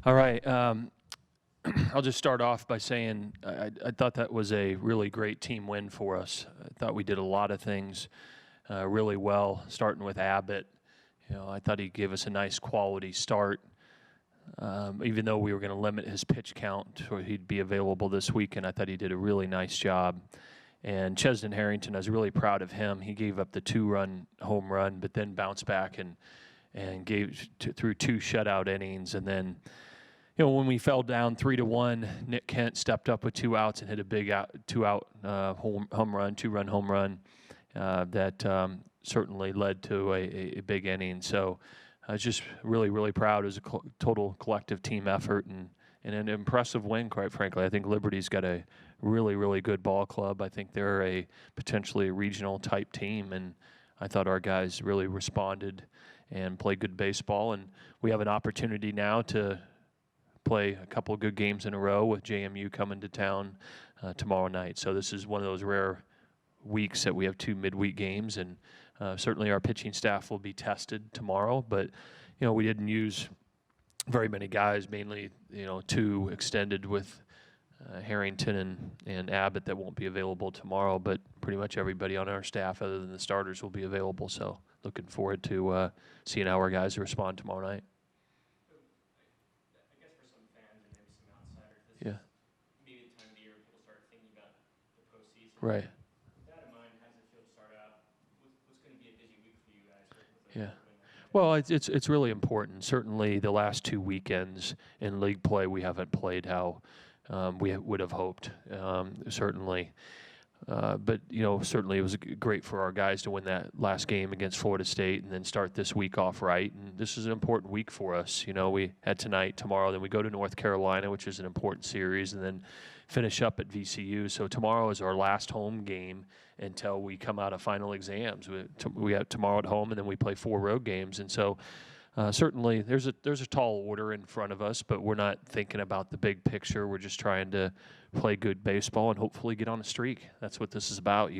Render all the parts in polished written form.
All right. I'll just start off by saying I thought that was a really great team win for us. I thought we did a lot of things really well, starting with Abbott. I thought he gave us a nice quality start, even though we were going to limit his pitch count so he'd be available this weekend. I thought he did a really nice job. And Chesden Harrington, I was really proud of him. He gave up the 2-run home run, but then bounced back and threw 2 shutout innings. And then, when we fell down 3-1, Nick Kent stepped up with 2 outs and hit a big two-out home run, 2-run home run that certainly led to a big inning. So I was just really, really proud. It was a total collective team effort and an impressive win, quite frankly. I think Liberty's got a really, really good ball club. I think they're a potentially regional type team, and I thought our guys really responded and played good baseball. And we have an opportunity now to play a couple of good games in a row with JMU coming to town tomorrow night. So this is one of those rare weeks that we have 2 midweek games, and certainly our pitching staff will be tested tomorrow. But we didn't use very many guys, mainly 2 extended with Harrington and Abbott that won't be available tomorrow. But pretty much everybody on our staff, other than the starters, will be available. So looking forward to seeing how our guys respond tomorrow night. I guess for some fans and maybe some outsiders, this Yeah. is maybe the time of the year people start thinking about the postseason. Right. With that in mind, how does it feel to start out? What's going to be a busy week for you guys? Yeah. Well, it's really important. Certainly the last 2 weekends in league play, we haven't played how we would have hoped, certainly. But, certainly it was great for our guys to win that last game against Florida State and then start this week off right. And this is an important week for us. We had tonight, tomorrow, then we go to North Carolina, which is an important series, and then finish up at VCU. So tomorrow is our last home game until we come out of final exams. We have tomorrow at home, and then we play 4 road games. And so certainly there's a tall order in front of us, but we're not thinking about the big picture. We're just trying to play good baseball and hopefully get on a streak. That's what this is about.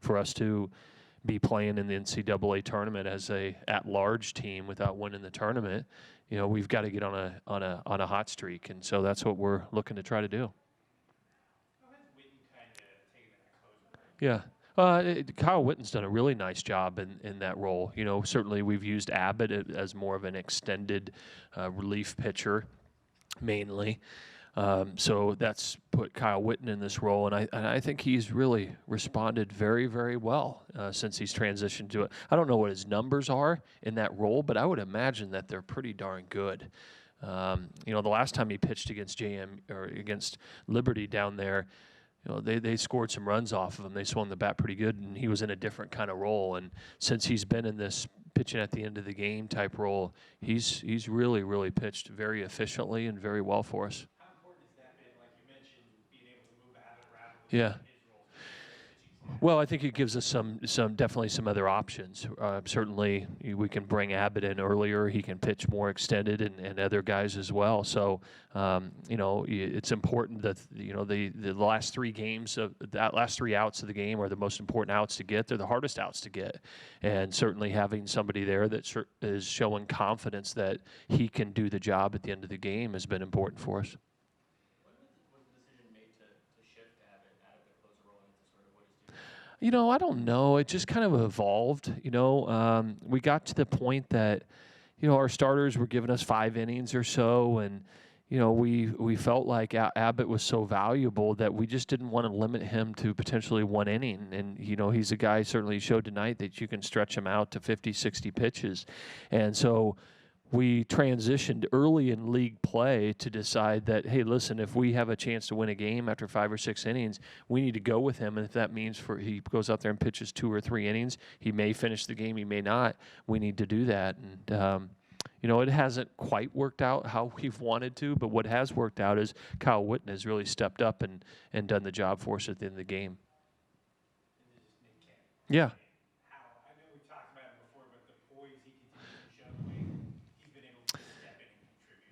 For us to be playing in the NCAA tournament as a at-large team without winning the tournament, we've got to get on a hot streak, and so that's what we're looking to try to do. Yeah. Kyle Witten's done a really nice job in that role. Certainly we've used Abbott as more of an extended relief pitcher, mainly. So that's put Kyle Witten in this role, and I think he's really responded very, very well since he's transitioned to it. I don't know what his numbers are in that role, but I would imagine that they're pretty darn good. The last time he pitched against against Liberty down there, they scored some runs off of him. They swung the bat pretty good, and he was in a different kind of role. And since he's been in this pitching at the end of the game type role, he's really, really pitched very efficiently and very well for us. How important has that been? Like you mentioned, being able to move Abbott around with Yeah. his role. Well, I think it gives us definitely some other options. Certainly, we can bring Abbott in earlier. He can pitch more extended, and other guys as well. So, it's important that the last 3 games of that last 3 outs of the game are the most important outs to get. They're the hardest outs to get, and certainly having somebody there that is showing confidence that he can do the job at the end of the game has been important for us. I don't know. It just kind of evolved. We got to the point that, our starters were giving us 5 innings or so, and, we felt like Abbott was so valuable that we just didn't want to limit him to potentially 1 inning. And, he's a guy, certainly showed tonight, that you can stretch him out to 50, 60 pitches. And so we transitioned early in league play to decide that, hey, listen, if we have a chance to win a game after 5 or 6 innings, we need to go with him. And if that means he goes out there and pitches 2 or 3 innings, he may finish the game, he may not. We need to do that. And, it hasn't quite worked out how we've wanted to, but what has worked out is Kyle Witten has really stepped up and done the job for us at the end of the game. Yeah.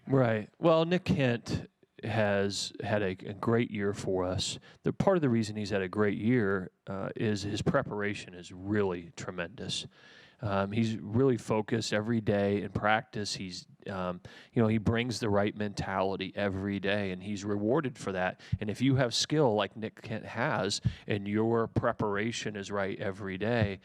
Right. Well, Nick Kent has had a great year for us. Part of the reason he's had a great year is his preparation is really tremendous. He's really focused every day in practice. He brings the right mentality every day, and he's rewarded for that. And if you have skill like Nick Kent has, and your preparation is right every day,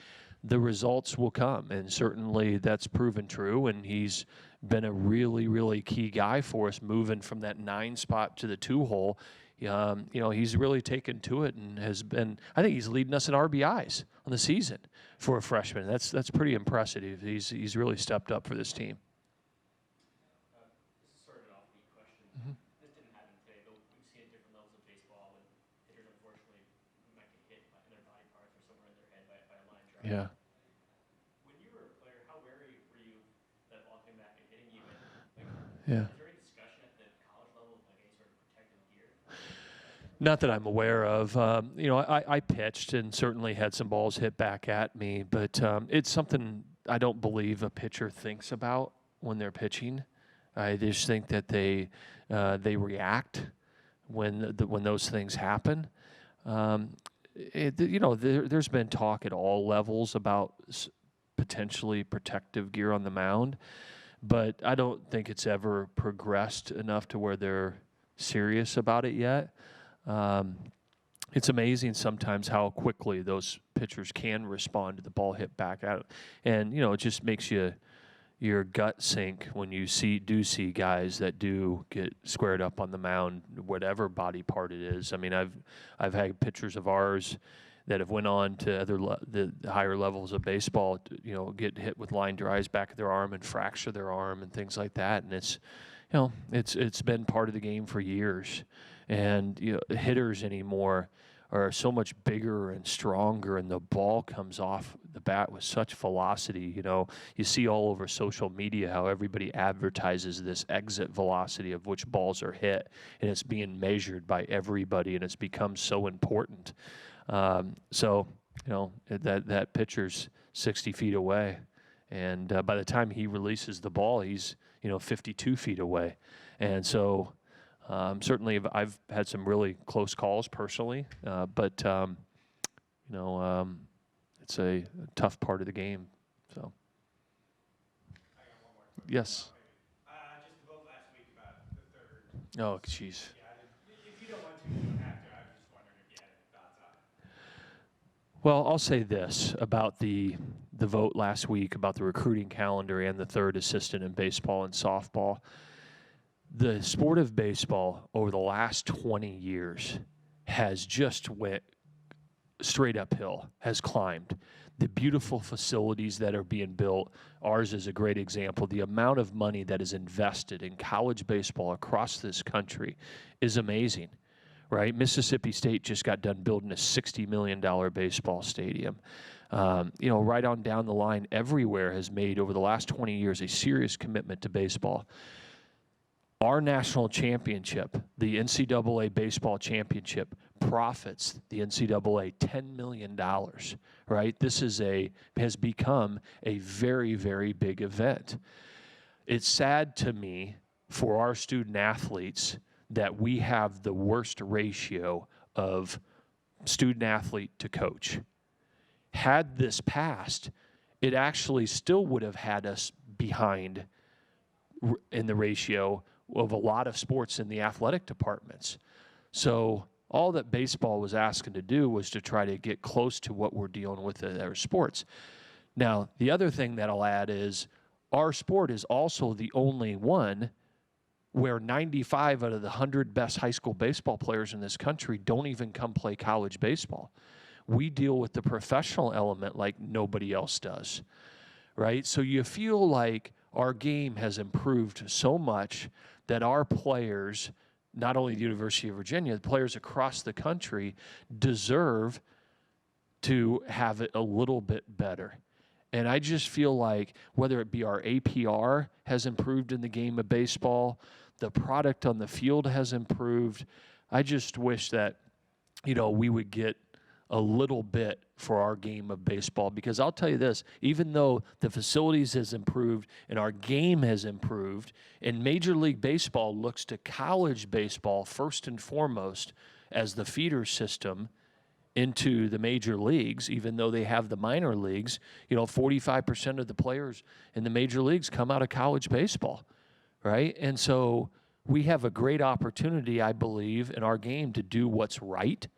the results will come. And certainly that's proven true. And he's been a really, really key guy for us, moving from that 9 spot to the 2 hole. He's really taken to it and has been. I think he's leading us in RBIs on the season for a freshman. That's pretty impressive. He's really stepped up for this team. This is sort of an offbeat question. This didn't happen today, but we've seen at different levels of baseball when hitters unfortunately might get hit in their body parts or somewhere in their head by a line drive. Yeah. When you were a player, how wary were you that ball came back and hitting you? Yeah. Is there any discussion at the college level of any sort of protective gear? Not that I'm aware of. I pitched and certainly had some balls hit back at me, but it's something I don't believe a pitcher thinks about when they're pitching. I just think that they react when those things happen. There's been talk at all levels about potentially protective gear on the mound, but I don't think it's ever progressed enough to where they're serious about it yet. It's amazing sometimes how quickly those pitchers can respond to the ball hit back out, and it just makes your gut sink when you see guys that do get squared up on the mound, whatever body part it is. I mean, I've had pitchers of ours that have went on to the higher levels of baseball, get hit with line drives back of their arm and fracture their arm and things like that, and it's been part of the game for years. And hitters anymore are so much bigger and stronger, and the ball comes off the bat with such velocity. You see all over social media how everybody advertises this exit velocity of which balls are hit, and it's being measured by everybody, and it's become so important. That pitcher's 60 feet away, and by the time he releases the ball, he's 52 feet away, and so. Certainly, I've had some really close calls personally, but it's a tough part of the game. So, I got one more question. yes. Just the vote last week about the third. Oh, jeez. Yeah, if you don't want to, you don't have to. I was just wondering if you had any thoughts on it. Well, I'll say this about the vote last week about the recruiting calendar and the third assistant in baseball and softball. The sport of baseball over the last 20 years has just went straight uphill, has climbed. The beautiful facilities that are being built, ours is a great example. The amount of money that is invested in college baseball across this country is amazing, right? Mississippi State just got done building a $60 million baseball stadium. Right on down the line, everywhere has made over the last 20 years a serious commitment to baseball. Our national championship, the NCAA baseball championship, profits the NCAA $10 million, right? This has become a very, very big event. It's sad to me for our student athletes that we have the worst ratio of student athlete to coach. Had this passed, it actually still would have had us behind in the ratio of a lot of sports in the athletic departments. So all that baseball was asking to do was to try to get close to what we're dealing with in our sports. Now, the other thing that I'll add is our sport is also the only one where 95 out of the 100 best high school baseball players in this country don't even come play college baseball. We deal with the professional element like nobody else does, right? So you feel like our game has improved so much that our players, not only the University of Virginia, the players across the country deserve to have it a little bit better. And I just feel like whether it be our APR has improved in the game of baseball, the product on the field has improved. I just wish that, we would get a little bit for our game of baseball, because I'll tell you this, even though the facilities has improved and our game has improved, and Major League Baseball looks to college baseball first and foremost as the feeder system, into the major leagues, even though they have the minor leagues. 45% of the players in the major leagues come out of college baseball, right? And so we have a great opportunity, I believe, in our game to do what's right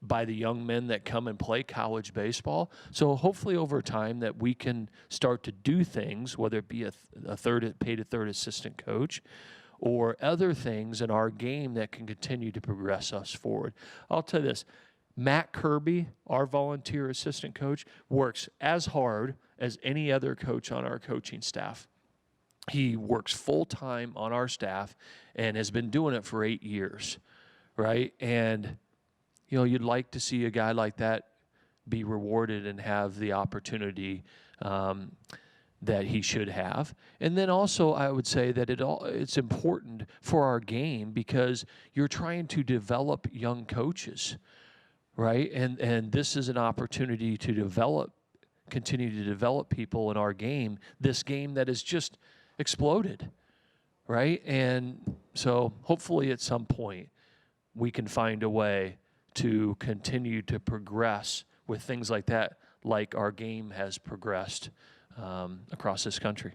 by the young men that come and play college baseball. So hopefully over time that we can start to do things, whether it be a paid third assistant coach or other things in our game that can continue to progress us forward. I'll tell you this, Matt Kirby, our volunteer assistant coach, works as hard as any other coach on our coaching staff. He works full-time on our staff and has been doing it for 8 years, right? And, you'd like to see a guy like that be rewarded and have the opportunity that he should have. And then also I would say that it's important for our game because you're trying to develop young coaches, right? And this is an opportunity to continue to develop people in our game, this game that has just exploded, right? And so hopefully at some point we can find a way to continue to progress with things like that, like our game has progressed across this country.